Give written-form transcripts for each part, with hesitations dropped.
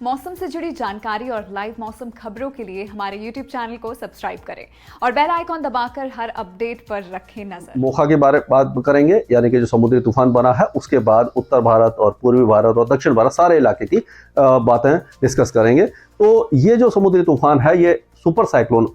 मौसम से जुड़ी जानकारी और लाइव मौसम खबरों के लिए हमारे YouTube चैनल को सब्सक्राइब करें और बेल आइकॉन दबाकर हर अपडेट पर रखें नजर। मोखा के बारे बात करेंगे, यानी कि जो समुद्री तूफान बना है उसके बाद उत्तर भारत और पूर्वी भारत और दक्षिण भारत सारे इलाके की बातें डिस्कस करेंगे। तो ये जो समुद्री तूफान है ये सुपर साइक्लोन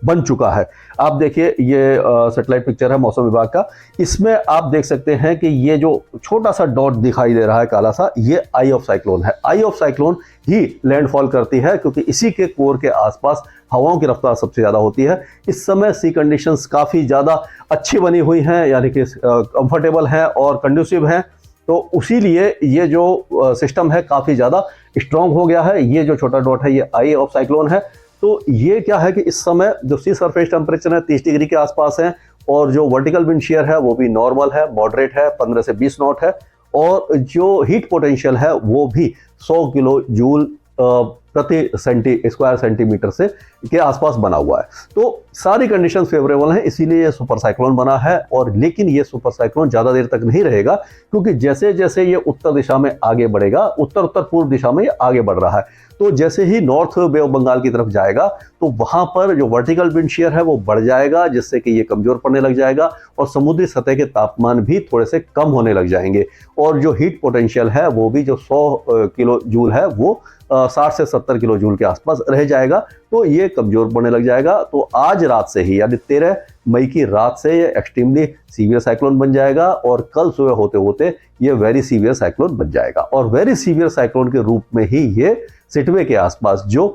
बन चुका है। आप देखिए ये सैटेलाइट पिक्चर है मौसम विभाग का। इसमें आप देख सकते हैं कि ये जो छोटा सा डॉट दिखाई दे रहा है काला सा, ये आई ऑफ साइक्लोन है। आई ऑफ साइक्लोन ही लैंडफॉल करती है क्योंकि इसी के कोर के आसपास हवाओं की रफ्तार सबसे ज्यादा होती है। इस समय सी कंडीशंस काफी ज्यादा अच्छी बनी हुई हैं, यानी कि कंफर्टेबल हैं और कंड्यूसिव हैं। तो उसी लिए ये जो सिस्टम है काफी ज्यादा स्ट्रांग हो गया है। ये जो छोटा डॉट है ये आई ऑफ साइक्लोन है। तो ये क्या है कि इस समय जो सी सरफेस टेम्परेचर है 30 डिग्री के आसपास है और जो वर्टिकल विंड शेयर है वो भी नॉर्मल है, मॉडरेट है, 15 से 20 नॉट है और जो हीट पोटेंशियल है वो भी 100 किलो जूल प्रति स्क्वायर सेंटीमीटर से के आसपास बना हुआ है। तो सारी कंडीशंस फेवरेबल हैं, इसीलिए ये सुपर साइक्लोन बना है। और लेकिन ये सुपर साइक्लोन ज़्यादा देर तक नहीं रहेगा क्योंकि जैसे जैसे ये उत्तर दिशा में आगे बढ़ेगा, उत्तर उत्तर पूर्व दिशा में ये आगे बढ़ रहा है। तो जैसे ही नॉर्थ बे ऑफ बंगाल की तरफ जाएगा तो वहां पर जो वर्टिकल विंड शेयर है वो बढ़ जाएगा, जिससे कि ये कमजोर पड़ने लग जाएगा और समुद्री सतह के तापमान भी थोड़े से कम होने लग जाएंगे। और जो हीट पोटेंशियल है वो भी जो 100 किलो जूल है वो 60 से 70 किलो जूल के आसपास रह जाएगा। तो ये कमजोर पड़ने लग जाएगा। तो आज रात से ही यानी 13 मई की रात से ये एक्सट्रीमली सीवियर साइक्लोन बन जाएगा और कल सुबह होते होते ये वेरी सीवियर साइक्लोन बन जाएगा। और वेरी सीवियर साइक्लोन के रूप में ही ये सिटवे के आसपास जो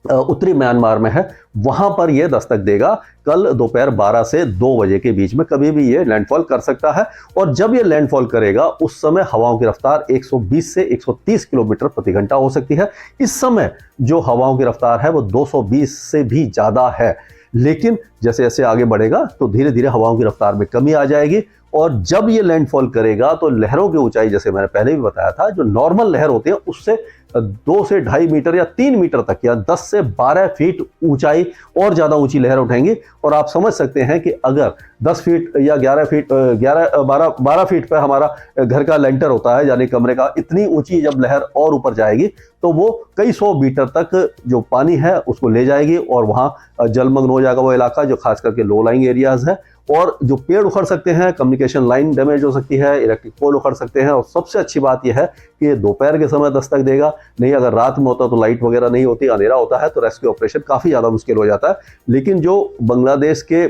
उत्तरी म्यांमार में है वहां पर यह दस्तक देगा। कल दोपहर 12 से 2 बजे के बीच में कभी भी ये लैंडफॉल कर सकता है। और जब ये लैंडफॉल करेगा उस समय हवाओं की रफ्तार 120 से 130 किलोमीटर प्रति घंटा हो सकती है। इस समय जो हवाओं की रफ्तार है वो 220 से भी ज्यादा है। लेकिन जैसे जैसे आगे बढ़ेगा तो धीरे धीरे हवाओं की रफ्तार में कमी आ जाएगी और जब ये लैंडफॉल करेगा तो लहरों की ऊंचाई, जैसे मैंने पहले भी बताया था, जो नॉर्मल लहर होती है उससे 2 से 2.5 मीटर या 3 मीटर तक या 10 से 12 फीट ऊंचाई और ज्यादा ऊंची लहर उठेंगी। और आप समझ सकते हैं कि अगर 10 फीट या 11 फीट 12 फीट पर हमारा घर का लेंटर होता है, यानी कमरे का, इतनी ऊंची जब लहर और ऊपर जाएगी तो वो कई 100 मीटर तक जो पानी है उसको ले जाएगी और वहां जलमग्न हो जाएगा वो इलाका जो खास करके लो लाइंग एरियाज है। और जो पेड़ उखड़ सकते हैं, कम्युनिकेशन लाइन डैमेज हो सकती है, इलेक्ट्रिक पोल उखड़ सकते हैं। और सबसे अच्छी बात यह है कि ये दोपहर के समय दस्तक देगा। नहीं अगर रात में होता तो लाइट वगैरह नहीं होती, अंधेरा होता है तो रेस्क्यू ऑपरेशन काफी ज्यादा मुश्किल हो जाता है। लेकिन जो बांग्लादेश के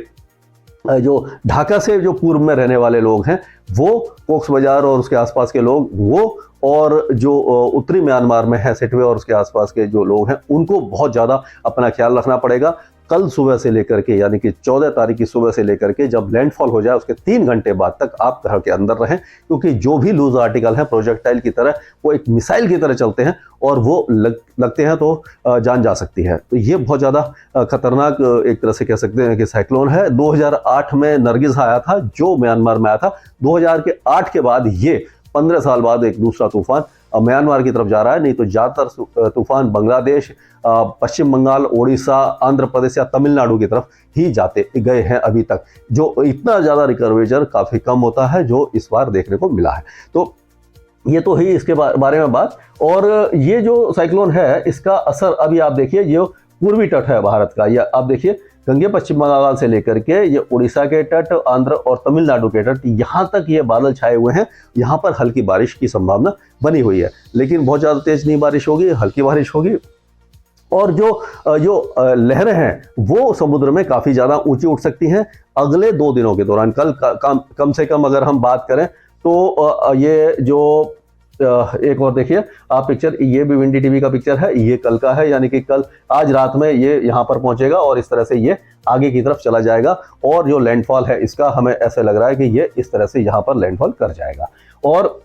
जो ढाका से जो पूर्व में रहने वाले लोग हैं वो, कोक्स बाजार और उसके आसपास के लोग वो, और जो उत्तरी म्यांमार में है सिटवे और उसके आसपास के जो लोग हैं उनको बहुत ज़्यादा अपना ख्याल रखना पड़ेगा। कल सुबह से लेकर के यानी कि 14 तारीख की सुबह से लेकर के जब लैंडफॉल हो जाए उसके 3 घंटे बाद तक आप घर के अंदर रहें, क्योंकि जो भी लूज आर्टिकल है प्रोजेक्टाइल की तरह वो एक मिसाइल की तरह चलते हैं और वो लगते हैं तो जान जा सकती है। तो ये बहुत ज़्यादा खतरनाक एक तरह से कह सकते हैं कि साइक्लोन है। 2008 में नरगिस आया था जो म्यांमार में आया था। 2008 के बाद ये 15 साल बाद एक दूसरा तूफान म्यांमार की तरफ जा रहा है। नहीं तो ज़्यादातर तूफान बांग्लादेश, पश्चिम बंगाल, ओडिशा, आंध्र प्रदेश या तमिलनाडु की तरफ ही जाते गए हैं अभी तक। जो इतना ज़्यादा रिकर्वेचर काफ़ी कम होता है जो इस बार देखने को मिला है। तो ये तो ही इसके बारे में बात। और ये जो साइक्लोन है इसका असर अभी आप देखिए, जो पूर्वी तट है भारत का, या आप देखिए गंगे पश्चिम बंगाल से लेकर के ये उड़ीसा के तट, आंध्र और तमिलनाडु के तट, यहाँ तक ये बादल छाए हुए हैं। यहाँ पर हल्की बारिश की संभावना बनी हुई है, लेकिन बहुत ज़्यादा तेज नहीं बारिश होगी, हल्की बारिश होगी। और जो लहरें हैं वो समुद्र में काफ़ी ज़्यादा ऊंची उठ सकती हैं अगले 2 दिनों के दौरान। कल कम से कम अगर हम बात करें तो ये जो एक और देखिए आप पिक्चर, ये भी विंडी टीवी का पिक्चर है, ये कल का है, यानी कि कल आज रात में ये यहाँ पर पहुंचेगा और इस तरह से ये आगे की तरफ चला जाएगा। और जो लैंडफॉल है इसका हमें ऐसे लग रहा है कि ये इस तरह से यहाँ पर लैंडफॉल कर जाएगा। और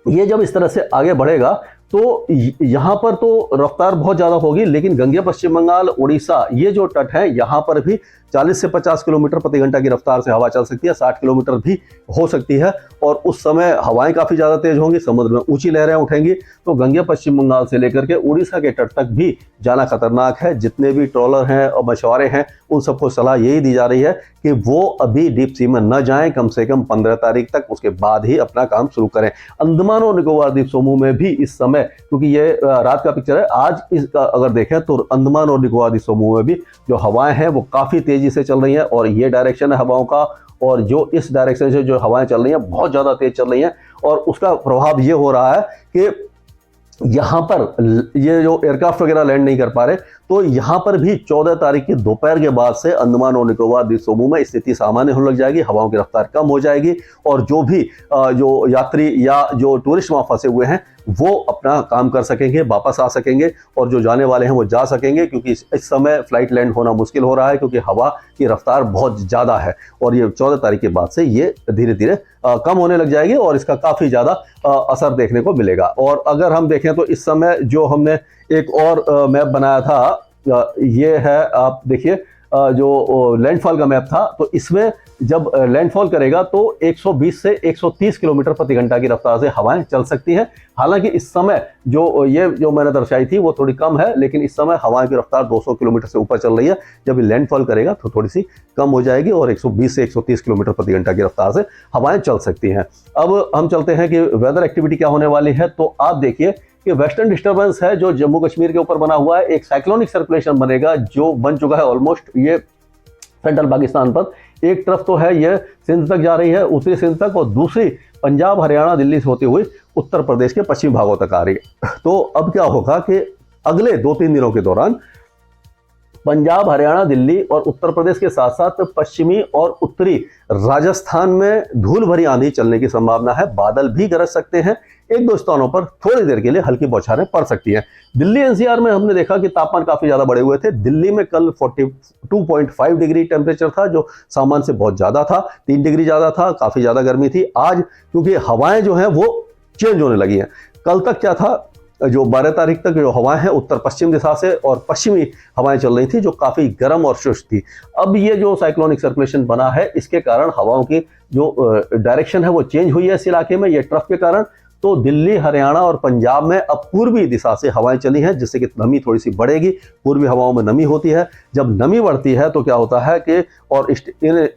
ये जब इस तरह से आगे बढ़ेगा तो यहाँ पर तो रफ्तार बहुत ज़्यादा होगी, लेकिन गंगे पश्चिम बंगाल, उड़ीसा, ये जो तट है यहाँ पर भी 40 से 50 किलोमीटर प्रति घंटा की रफ्तार से हवा चल सकती है, 60 किलोमीटर भी हो सकती है। और उस समय हवाएं काफ़ी ज़्यादा तेज होंगी, समुद्र में ऊंची लहरें उठेंगी। तो गंगे पश्चिम बंगाल से लेकर के उड़ीसा के तट तक भी जाना खतरनाक है। जितने भी ट्रॉलर हैं और मछुआरे हैं उन सबको सलाह यही दी जा रही है कि वो अभी डीप सी में न जाएं, कम से कम 15 तारीख तक, उसके बाद ही अपना काम शुरू करें। अंडमान और निकोबार द्वीप समूह में भी इस समय समय, क्योंकि ये रात का पिक्चर है, आज इसका अगर देखें तो अंडमान और निकोबार द्वीप समूह में भी जो हवाएं हैं वो काफ़ी तेज़ी से चल रही हैं, और ये डायरेक्शन है हवाओं का, और जो इस डायरेक्शन से जो हवाएं चल रही हैं बहुत ज़्यादा तेज़ चल रही हैं, और उसका प्रभाव ये हो रहा है कि यहाँ पर ये जो एयरक्राफ्ट वगैरह लैंड नहीं कर पा रहे, तो यहाँ पर भी 14 तारीख की दोपहर के बाद से अंडमान और निकोबार द्वीप समूह में स्थिति सामान्य होने लग जाएगी, हवाओं की रफ्तार कम हो जाएगी, और जो भी जो यात्री या जो टूरिस्ट वहाँ फंसे हुए हैं वो अपना काम कर सकेंगे, वापस आ सकेंगे, और जो जाने वाले हैं वो जा सकेंगे, क्योंकि इस समय फ्लाइट लैंड होना मुश्किल हो रहा है, क्योंकि हवा की रफ्तार बहुत ज़्यादा है, और ये 14 तारीख के बाद से ये धीरे धीरे कम होने लग जाएगी, और इसका काफ़ी ज़्यादा असर देखने को मिलेगा। और अगर हम देखें तो इस समय जो हमने एक और मैप बनाया था, ये है, आप देखिए जो लैंडफॉल का मैप था, तो इसमें जब लैंडफॉल करेगा तो 120 से 130 किलोमीटर प्रति घंटा की रफ्तार से हवाएं चल सकती हैं। हालांकि इस समय जो मैंने दर्शाई थी वो थोड़ी कम है, लेकिन इस समय हवाएं की रफ्तार 200 किलोमीटर से ऊपर चल रही है। जब ये लैंडफॉल करेगा तो थोड़ी सी कम हो जाएगी, और 120 से 130 किलोमीटर प्रति घंटा की रफ्तार से हवाएं चल सकती हैं। अब हम चलते हैं कि वेदर एक्टिविटी क्या होने वाली है। तो आप देखिए कि वेस्टर्न डिस्टर्बेंस है जो जम्मू कश्मीर के ऊपर बना हुआ है, एक साइक्लोनिक सर्कुलेशन बनेगा जो बन चुका है ऑलमोस्ट। ये सेंट्रल पाकिस्तान पर एक तरफ तो है, ये सिंध तक जा रही है, उत्तरी सिंध तक, और दूसरी पंजाब हरियाणा दिल्ली से होती हुई उत्तर प्रदेश के पश्चिमी भागों तक आ रही है। तो अब क्या होगा कि अगले 2-3 दिनों के दौरान पंजाब हरियाणा दिल्ली और उत्तर प्रदेश के साथ साथ पश्चिमी और उत्तरी राजस्थान में धूल भरी आंधी चलने की संभावना है। बादल भी गरज सकते हैं, एक दो स्थानों पर थोड़ी देर के लिए हल्की बौछारें पड़ सकती हैं। दिल्ली एनसीआर में हमने देखा कि तापमान काफी ज्यादा बढ़े हुए थे। दिल्ली में कल 42.5 डिग्री टेम्परेचर था, जो सामान्य से बहुत ज्यादा था, 3 डिग्री ज्यादा था, काफी ज्यादा गर्मी थी। आज क्योंकि हवाएं जो हैं वो चेंज होने लगी हैं। कल तक क्या था, जो 12 तारीख तक जो हवाएं हैं उत्तर पश्चिम दिशा से और पश्चिमी हवाएं चल रही थी, जो काफी गर्म और शुष्क थी। अब ये जो साइक्लोनिक सर्कुलेशन बना है, इसके कारण हवाओं की जो डायरेक्शन है वो चेंज हुई है इस इलाके में, ये ट्रफ के कारण। तो दिल्ली, हरियाणा और पंजाब में अब पूर्वी दिशा से हवाएं चली हैं, जिससे कि नमी थोड़ी सी बढ़ेगी। पूर्वी हवाओं में नमी होती है, जब नमी बढ़ती है तो क्या होता है कि, और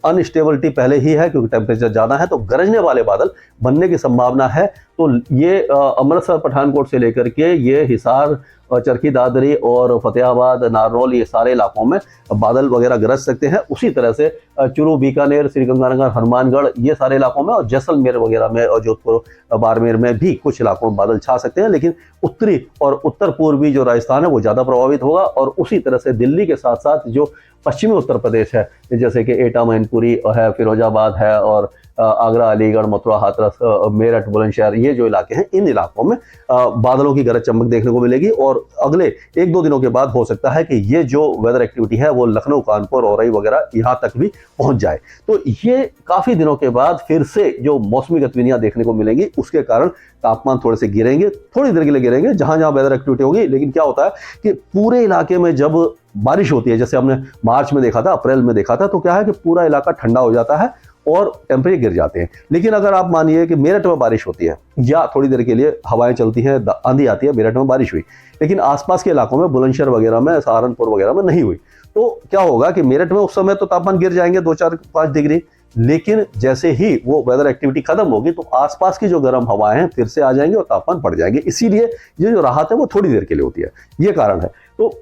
अनस्टेबिलिटी पहले ही है क्योंकि टेम्परेचर ज़्यादा है, तो गरजने वाले बादल बनने की संभावना है। तो ये अमृतसर, पठानकोट से लेकर के ये हिसार, चरखी दादरी और फतेहाबाद, नारनौल, ये सारे इलाकों में बादल वगैरह गरज सकते हैं। उसी तरह से चूरू, बीकानेर, श्रीगंगानगर, हनुमानगढ़, ये सारे इलाकों में, और जैसलमेर वगैरह में और जोधपुर, बाड़मेर में भी कुछ इलाकों में बादल छा सकते हैं। लेकिन उत्तरी और उत्तर पूर्वी जो राजस्थान है वो ज़्यादा प्रभावित होगा। और उसी तरह से दिल्ली के साथ साथ जो पश्चिमी उत्तर प्रदेश है, जैसे कि एटा, मैनपुरी है, फिरोजाबाद है, और आगरा, अलीगढ़, मथुरा, हाथरस, मेरठ, बुलंदशहर, ये जो इलाके हैं, इन इलाकों में बादलों की गरज चमक देखने को मिलेगी। और अगले 1-2 दिनों के बाद हो सकता है कि ये जो वेदर एक्टिविटी है वो लखनऊ, कानपुर, औरई वगैरह यहाँ तक भी पहुँच जाए। तो ये काफ़ी दिनों के बाद फिर से जो मौसमी गतिविधियाँ देखने को मिलेंगी, उसके कारण तापमान थोड़े से गिरेंगे, थोड़ी देर के लिए गिरेंगे जहाँ जहाँ वेदर एक्टिविटी होगी। लेकिन क्या होता है कि पूरे इलाके में जब बारिश होती है, जैसे हमने मार्च में देखा था, अप्रैल में देखा था, तो क्या है कि पूरा इलाका ठंडा हो जाता है और टेम्परेचर गिर जाते हैं। लेकिन अगर आप मानिए कि मेरठ में बारिश होती है या थोड़ी देर के लिए हवाएं चलती हैं, आंधी आती है, मेरठ में बारिश हुई, लेकिन आसपास के इलाकों में, बुलंदशहर वगैरह में, सहारनपुर वगैरह में नहीं हुई, तो क्या होगा कि मेरठ में उस समय तो तापमान गिर जाएंगे 2-4-5 डिग्री। लेकिन जैसे ही वो वेदर एक्टिविटी खत्म होगी तो आसपास की जो गर्म हवाएं हैं फिर से आ जाएंगी और तापमान बढ़ जाएंगे। इसीलिए ये जो राहत है वो थोड़ी देर के लिए होती है, ये कारण है। तो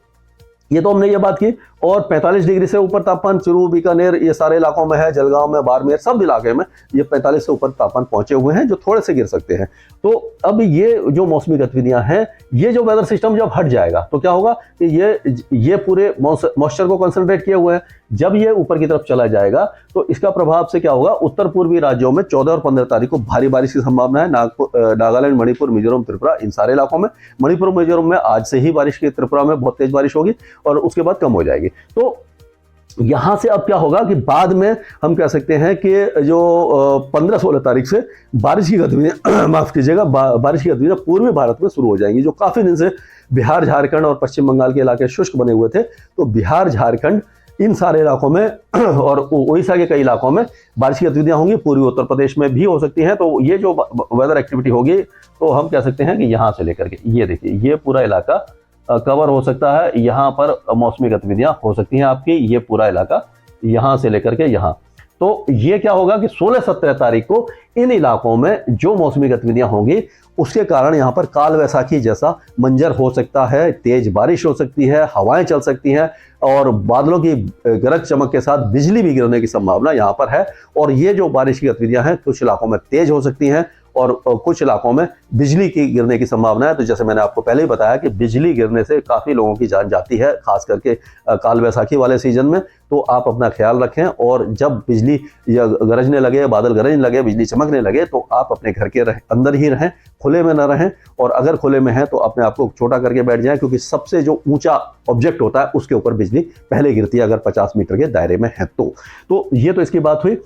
ये तो हमने ये बात की। और 45 डिग्री से ऊपर तापमान चूरू, बीकानेर, ये सारे इलाकों में है, जलगांव में, बाड़मेर, सब इलाके में ये 45 से ऊपर तापमान पहुंचे हुए हैं, जो थोड़े से गिर सकते हैं। तो अब ये जो मौसमी गतिविधियां हैं, ये जो वेदर सिस्टम जब हट जाएगा तो क्या होगा कि ये पूरे मॉइस्चर को कंसंट्रेट किए हुए हैं। जब ये ऊपर की तरफ चला जाएगा तो इसका प्रभाव से क्या होगा, उत्तर पूर्वी राज्यों में 14 और 15 तारीख को भारी बारिश की संभावना है। नागालैंड, मणिपुर, मिजोरम, त्रिपुरा, इन सारे इलाकों में, मणिपुर, मिजोरम में आज से ही बारिश की, त्रिपुरा में बहुत तेज बारिश होगी और उसके बाद कम हो जाएगी। तो यहां से अब क्या होगा कि बाद में हम कह सकते हैं कि जो 15-16 तारीख से बारिश की गतिविधियां माफ कीजिएगा, बारिश की गतिविधियां पूर्वी भारत में शुरू हो जाएंगी। जो काफी दिन से बिहार, झारखंड और पश्चिम बंगाल के इलाके शुष्क बने हुए थे, तो बिहार, झारखंड, इन सारे इलाकों में और उड़ीसा के कई इलाकों में बारिश की गतिविधियां होंगी। पूर्वी उत्तर प्रदेश में भी हो सकती हैं। तो ये जो वेदर एक्टिविटी होगी, तो हम कह सकते हैं कि यहाँ से लेकर के ये देखिए, ये पूरा इलाका कवर हो सकता है। यहाँ पर मौसमी गतिविधियां हो सकती हैं आपकी, ये पूरा इलाका यहाँ से लेकर के यहाँ। तो ये क्या होगा कि 16-17 तारीख को इन इलाकों में जो मौसमी गतिविधियां होंगी उसके कारण यहाँ पर काल वैसाखी जैसा मंजर हो सकता है, तेज बारिश हो सकती है, हवाएं चल सकती हैं और बादलों की गरज चमक के साथ बिजली भी गिरने की संभावना यहाँ पर है। और ये जो बारिश की गतिविधियां हैं कुछ इलाकों में तेज हो सकती हैं और कुछ इलाकों में बिजली की गिरने की संभावना है। तो जैसे मैंने आपको पहले ही बताया कि बिजली गिरने से काफ़ी लोगों की जान जाती है, खास करके काल वैसाखी वाले सीजन में। तो आप अपना ख्याल रखें और जब बिजली या गरजने लगे, बादल गरजने लगे, बिजली चमकने लगे तो आप अपने घर के अंदर ही रहें, खुले में न रहें। और अगर खुले में हैं तो अपने आप को छोटा करके बैठ जाएं, क्योंकि सबसे जो ऊंचा ऑब्जेक्ट होता है उसके ऊपर बिजली पहले गिरती है अगर 50 मीटर के दायरे में है तो ये तो इसकी बात हुई।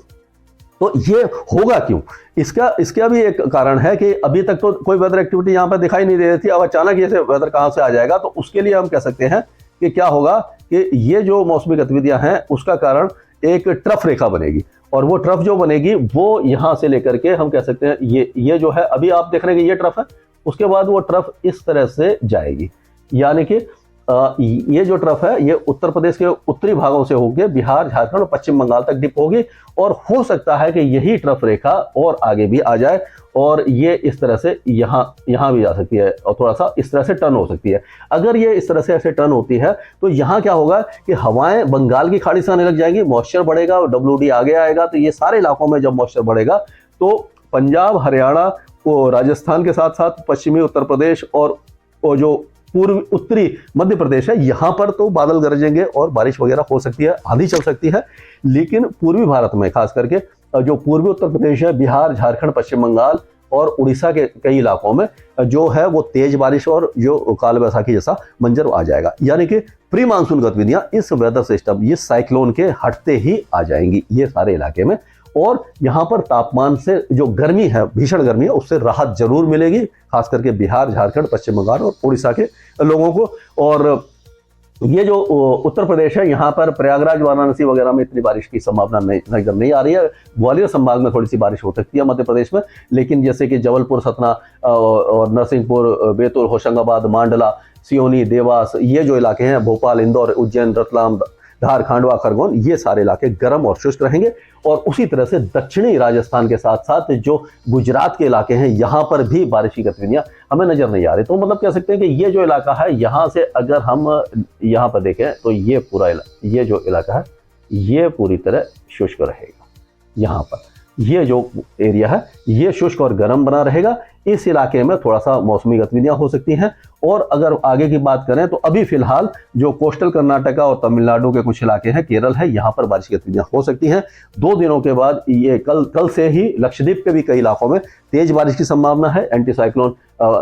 तो ये होगा क्यों, इसका भी एक कारण है कि अभी तक तो कोई वेदर एक्टिविटी यहाँ पर दिखाई नहीं दे रही थी। अब अचानक ये वेदर कहाँ से आ जाएगा, तो उसके लिए हम कह सकते हैं कि क्या होगा कि ये जो मौसमी गतिविधियां हैं उसका कारण एक ट्रफ रेखा बनेगी। और वो ट्रफ जो बनेगी वो यहाँ से लेकर के हम कह सकते हैं ये जो है अभी आप देख रहे हैं कि ये ट्रफ है, उसके बाद वो ट्रफ इस तरह से जाएगी। यानी कि ये जो ट्रफ है ये उत्तर प्रदेश के उत्तरी भागों से होकर बिहार, झारखंड और पश्चिम बंगाल तक डिप होगी। और हो सकता है कि यही ट्रफ रेखा और आगे भी आ जाए और ये इस तरह से यहाँ भी जा सकती है और थोड़ा सा इस तरह से टर्न हो सकती है। अगर ये इस तरह से ऐसे टर्न होती है तो यहाँ क्या होगा कि हवाएं बंगाल की खाड़ी से आने लग जाएंगी, मॉइस्चर बढ़ेगा, WD आगे आएगा। तो ये सारे इलाकों में जब मॉइस्चर बढ़ेगा तो पंजाब, हरियाणा और राजस्थान के साथ साथ पश्चिमी उत्तर प्रदेश और जो पूर्व उत्तरी मध्य प्रदेश है यहाँ पर तो बादल गरजेंगे और बारिश वगैरह हो सकती है, आंधी चल सकती है। लेकिन पूर्वी भारत में खास करके जो पूर्वी उत्तर प्रदेश है, बिहार, झारखंड, पश्चिम बंगाल और उड़ीसा के कई इलाकों में जो है वो तेज बारिश और जो काल वैसाखी जैसा मंजर आ जाएगा। यानी कि प्री मानसून गतिविधियां इस वेदर सिस्टम, ये साइक्लोन के हटते ही आ जाएंगी ये सारे इलाके में। और यहाँ पर तापमान से जो गर्मी है, भीषण गर्मी है, उससे राहत जरूर मिलेगी, खास करके बिहार, झारखंड, पश्चिम बंगाल और उड़ीसा के लोगों को। और ये जो उत्तर प्रदेश है यहाँ पर प्रयागराज, वाराणसी वगैरह में इतनी बारिश की संभावना नजर नहीं आ रही है। ग्वालियर संभाग में थोड़ी सी बारिश हो सकती है मध्य प्रदेश में, लेकिन जैसे कि जबलपुर, सतना और नरसिंहपुर, बैतूल, होशंगाबाद, मांडला, सियोनी, देवास, ये जो इलाके हैं, भोपाल, इंदौर, उज्जैन, रतलाम, धार, खांडवा, खरगोन, ये सारे इलाके गर्म और शुष्क रहेंगे। और उसी तरह से दक्षिणी राजस्थान के साथ साथ जो गुजरात के इलाके हैं यहाँ पर भी बारिश की गतिविधियां हमें नजर नहीं आ रही। तो मतलब कह सकते हैं कि ये जो इलाका है यहाँ से अगर हम यहाँ पर देखें तो ये पूरा ये जो इलाका है ये पूरी तरह शुष्क रहेगा। यहाँ पर ये जो एरिया है ये शुष्क और गर्म बना रहेगा। इस इलाके में थोड़ा सा मौसमी गतिविधियां हो सकती हैं। और अगर आगे की बात करें तो अभी फिलहाल जो कोस्टल कर्नाटका और तमिलनाडु के कुछ इलाके हैं, केरल है, यहाँ पर बारिश की गतिविधियां हो सकती हैं। 2 दिनों के बाद ये कल से ही लक्षद्वीप के भी कई इलाकों में तेज बारिश की संभावना है। एंटी साइक्लोन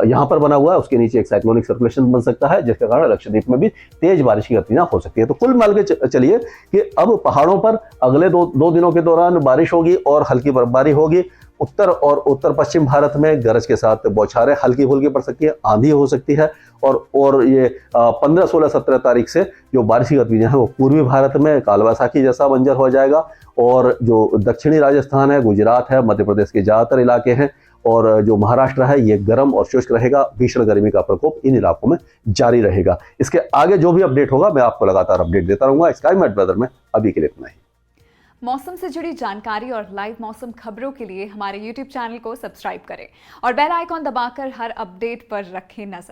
यहाँ पर बना हुआ है, उसके नीचे एक साइक्लोनिक सर्कुलेशन बन सकता है जिसके कारण लक्षद्वीप में भी तेज बारिश की गतिविधियां हो सकती है। तो कुल मिला के चलिए कि अब पहाड़ों पर अगले दो दिनों के दौरान बारिश होगी और हल्की बर्फबारी होगी। उत्तर और उत्तर पश्चिम भारत में गरज के साथ बौछारें हल्की फुल्की पड़ सकती है, आंधी हो सकती है। और ये 15, 16, 17 तारीख से जो बारिश की गतिविधियां हैं वो पूर्वी भारत में काल वैसाखी जैसा मंजर हो जाएगा। और जो दक्षिणी राजस्थान है, गुजरात है, मध्य प्रदेश के ज़्यादातर इलाके हैं और जो महाराष्ट्र है ये गर्म और शुष्क रहेगा। भीषण गर्मी का प्रकोप इन इलाकों में जारी रहेगा। इसके आगे जो भी अपडेट होगा मैं आपको लगातार अपडेट देता रहूंगा स्काई मैट वेदर में। अभी के लिए इतना ही। मौसम से जुड़ी जानकारी और लाइव मौसम खबरों के लिए हमारे YouTube चैनल को सब्सक्राइब करें और बेल आइकॉन दबाकर हर अपडेट पर रखें नजर।